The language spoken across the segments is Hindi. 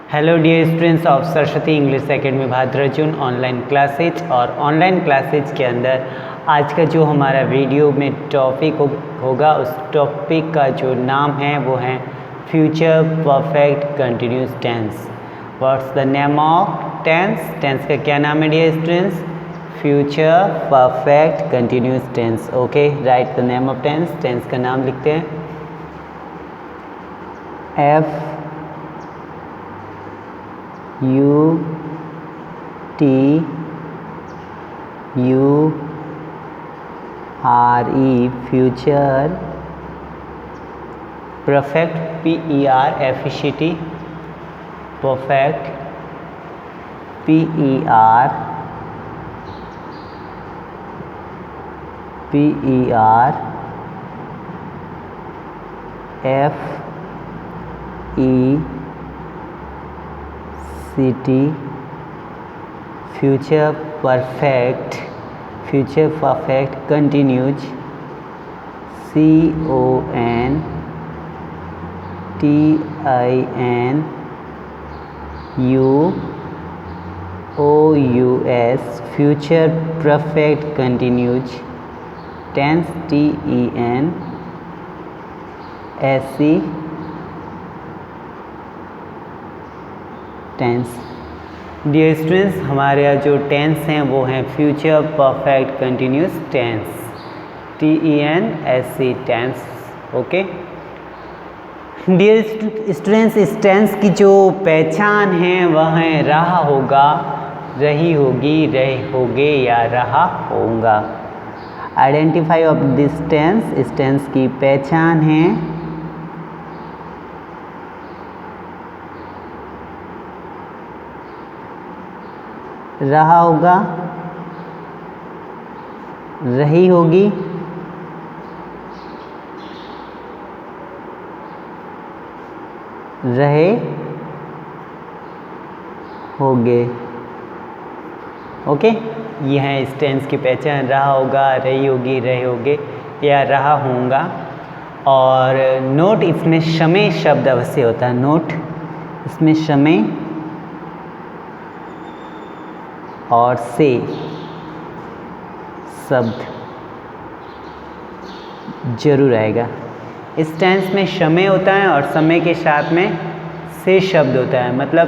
Hello dear students of Saraswati English academy Bhadrajun online classes. और ऑनलाइन क्लासेज के अंदर आज का जो हमारा वीडियो में टॉपिक होगा, उस टॉपिक का जो नाम है वो है future perfect continuous tense. What's the name of tense? Tense का क्या नाम है dear students? Future perfect continuous tense. Okay, right the name of tense. Tense का नाम लिखते हैं FUTURE future, perfect PER perfect FECT, future perfect continuous CONTINUOUS, future perfect continuous tense TENSE tense. Dear students, हमारे यहाँ जो टेंस हैं वो हैं future perfect continuous tense TENSE tense. Okay dear students, इस टेंस की जो पहचान है वह है रहा होगा, रही होगी, रहे होगे या रहा होगा। आइडेंटिफाई ऑफ दिस टेंस, इस टेंस की पहचान है रहा होगा, रही होगी, रहे होगे। ओके, ये है इस टेंस की पहचान, रहा होगा, रही होगी, रहे होगे या रहा होगा। और नोट, इसमें समय शब्द अवश्य होता है। नोट, इसमें समय और से शब्द जरूर आएगा। इस टेंस में समय होता है और समय के साथ में से शब्द होता है। मतलब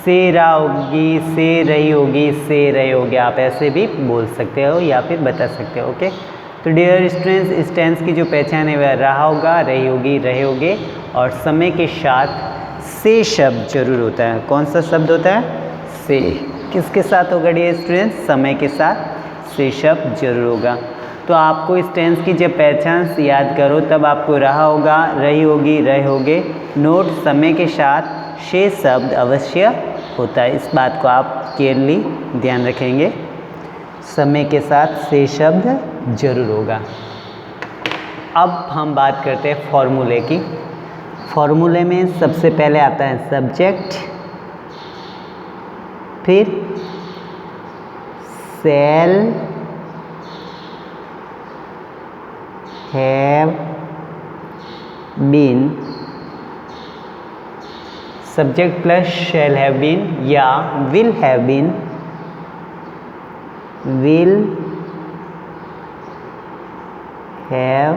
से रहा होगी, से रही होगी, से रहे होगे, आप ऐसे भी बोल सकते हो या फिर बता सकते हो। ओके, तो डियर स्टूडेंट्स, इस टेंस की जो पहचान है वह रहा होगा, रही होगी, रहे होगे और समय के साथ से शब्द जरूर होता है। कौन सा शब्द होता है? से। किसके साथ होगा डियर स्टूडेंट्स? समय के साथ से शब्द जरूर होगा। तो आपको इस टेंस की जब पहचान याद करो तब आपको रहा होगा, रही होगी, रहे होगे, नोट समय के साथ से शब्द अवश्य होता है। इस बात को आप केयरली ध्यान रखेंगे, समय के साथ से शब्द जरूर होगा। अब हम बात करते हैं फॉर्मूले की। फॉर्मूले में सबसे पहले आता है सब्जेक्ट, फिर shall have been, subject plus shall have been या will have been, will have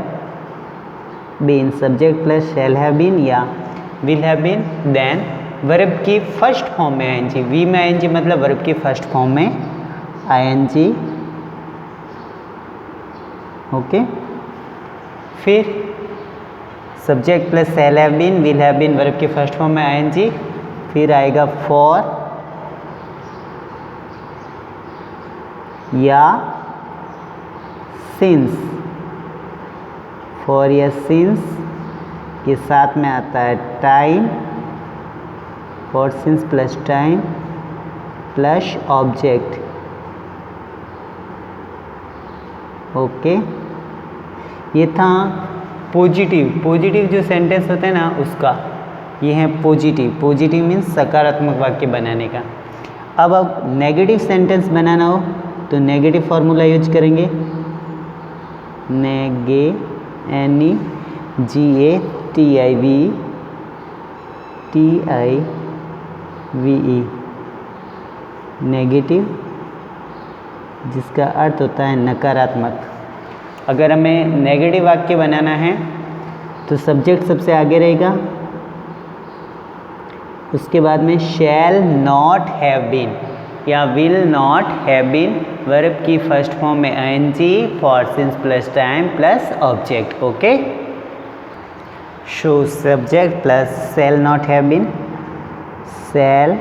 been, subject plus shall have been या will have been। Then verb की फर्स्ट फॉर्म में ING, वी में ING मतलब वर्ब की फर्स्ट फॉर्म में ING। ओके, फिर subject plus shall have been, will have been, verb की फर्स्ट फॉर्म में ING, फिर आएगा फॉर या सिंस। फॉर या सिंस के साथ में आता है time, for since plus time plus object. Okay, ये था पॉजिटिव जो सेंटेंस होते हैं ना उसका, ये है पॉजिटिव मीन्स सकारात्मक वाक्य बनाने का। अब नेगेटिव सेंटेंस बनाना हो तो नेगेटिव फार्मूला यूज करेंगे, NEGATIVE VE नेगेटिव, जिसका अर्थ होता है नकारात्मक। अगर हमें नेगेटिव वाक्य बनाना है तो सब्जेक्ट सबसे आगे रहेगा, उसके बाद में शैल नॉट हैव बीन या will not have been, verb की फर्स्ट फॉर्म में ing, for since plus time plus object. Okay, so subject plus shall not have been, shall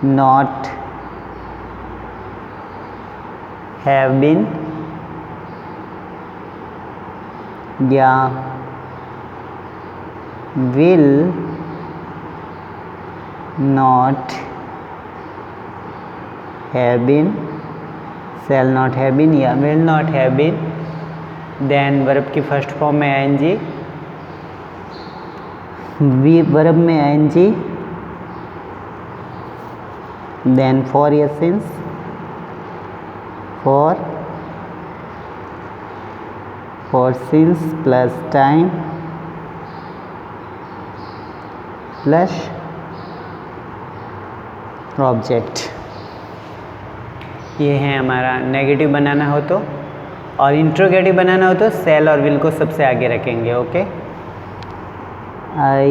not have been या will not have been, shall not have been या will not have been, then verb की फर्स्ट फॉर्म में ing, वर्ब में ing, then for essence, for since plus time plus object. ये है हमारा नेगेटिव बनाना हो तो, और इंट्रोगेटिव बनाना हो तो शैल और विल को सबसे आगे रखेंगे। Okay, INTERRO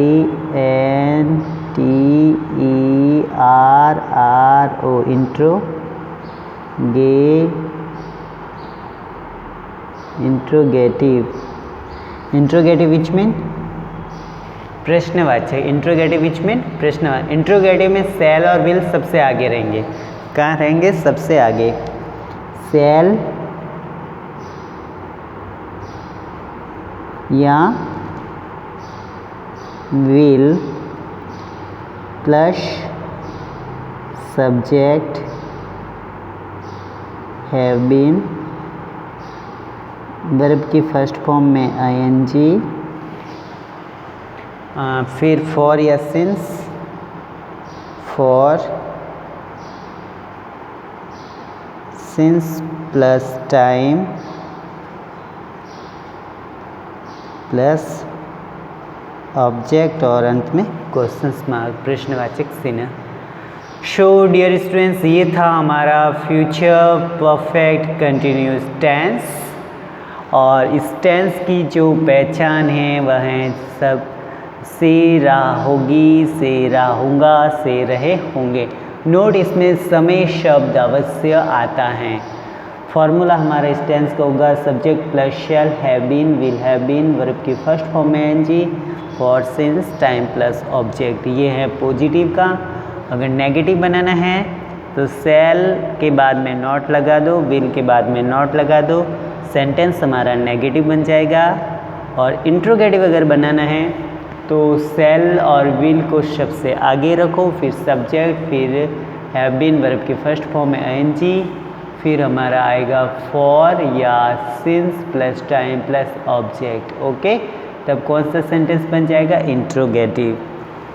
interrogative which mean प्रश्नवाचक, इंट्रोगेटिव विच मीन प्रश्नवाचक। इंट्रोगेटिव में शैल और विल सबसे आगे रहेंगे। कहाँ रहेंगे? सबसे आगे। शैल या will plus subject have been, verb की फर्स्ट फॉर्म में ing, फिर फॉर या since, for since plus time plus object, और अंत में क्वेश्चन मार्क, प्रश्नवाचक चिन्ह। शो डियर स्टूडेंट्स, ये था हमारा फ्यूचर परफेक्ट कंटिन्यूस टेंस, और इस टेंस की जो पहचान है वह है सब से रहोगी, से रहूँगा, से रहे होंगे। नोट, इसमें समय शब्द अवश्य आता है। फॉर्मूला हमारा इस टेंस का होगा subject plus shall have been, will have been, verb की फर्स्ट फॉर्म में ing, for since time plus object. ये है पॉजिटिव का। अगर नेगेटिव बनाना है तो शैल के बाद में नॉट लगा दो, विल के बाद में नॉट लगा दो, सेंटेंस हमारा नेगेटिव बन जाएगा। और इंट्रोगेटिव अगर बनाना है तो शैल और विल को शब्द से आगे रखो, फिर सब्जेक्ट, फिर हैव बीन, वर्ब की फर्स्ट फॉर्म में ing, फिर हमारा आएगा फॉर या since plus time plus object. Okay, तब कौन सा सेंटेंस बन जाएगा? इंट्रोगेटिव।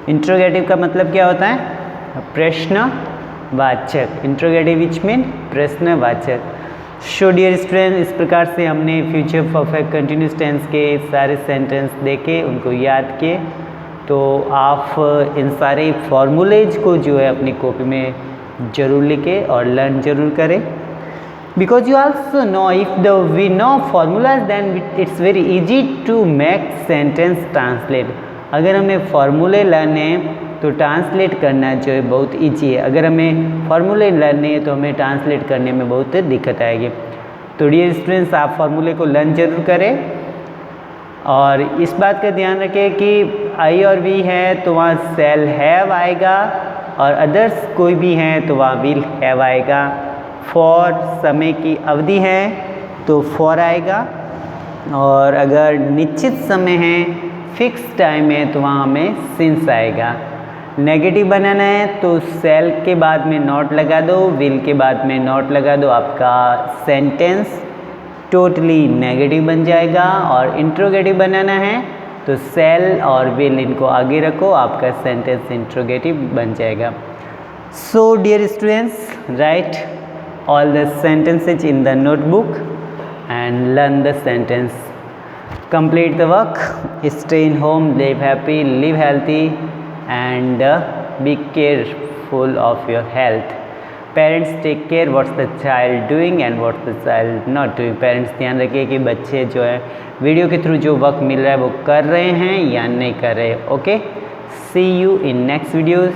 इंट्रोगेटिव का मतलब क्या होता है? प्रश्नवाचक। इंट्रोगेटिव विच मीन प्रश्नवाचक। शो डियर स्टूडेंट, इस प्रकार से हमने फ्यूचर परफेक्ट कंटिन्यूस टेंस के सारे सेंटेंस देखे, उनको याद किए। तो आप इन सारे फॉर्मूलेज को जो है अपनी कॉपी में ज़रूर लिखें और लर्न ज़रूर करें। Because you also know, if we know formulas, then it's very easy to make sentence translate. अगर हमें फॉर्मूले लर्न है तो ट्रांसलेट करना जो है बहुत ईजी है। अगर हमें फॉर्मूले लर्न है तो हमें ट्रांसलेट करने में बहुत दिक्कत आएगी। तो डियर स्टूडेंट्स, आप फॉर्मूले को लर्न जरूर करें, और इस बात का ध्यान रखें कि आई और वी है तो वहाँ शैल हैव आएगा, और अदर्स कोई भी हैं तो वहाँ विल हैव आएगा। फॉर समय की अवधि है तो फॉर आएगा, और अगर निश्चित समय है, फिक्स टाइम है, तो वहाँ हमें सिंस आएगा। नेगेटिव बनाना है तो शैल के बाद में नॉट लगा दो, विल के बाद में नॉट लगा दो, आपका सेंटेंस टोटली नेगेटिव बन जाएगा। और इंट्रोगेटिव बनाना है तो शैल और विल इनको आगे रखो, आपका सेंटेंस इंट्रोगेटिव बन जाएगा। So dear students, right all the sentences in the notebook and learn the sentence. complete the work, stay in home, live happy, live healthy, and be careful of your health. Parents take care what's the child doing and what's the child not doing. Parents ध्यान रखिए कि बच्चे जो है वीडियो के थ्रू जो वर्क मिल रहा है वो कर रहे हैं या नहीं कर रहे. Okay, see you in next videos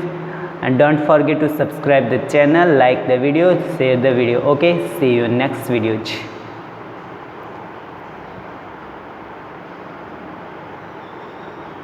and don't forget to subscribe the channel, like the video, share the video. Okay, see you in next videos.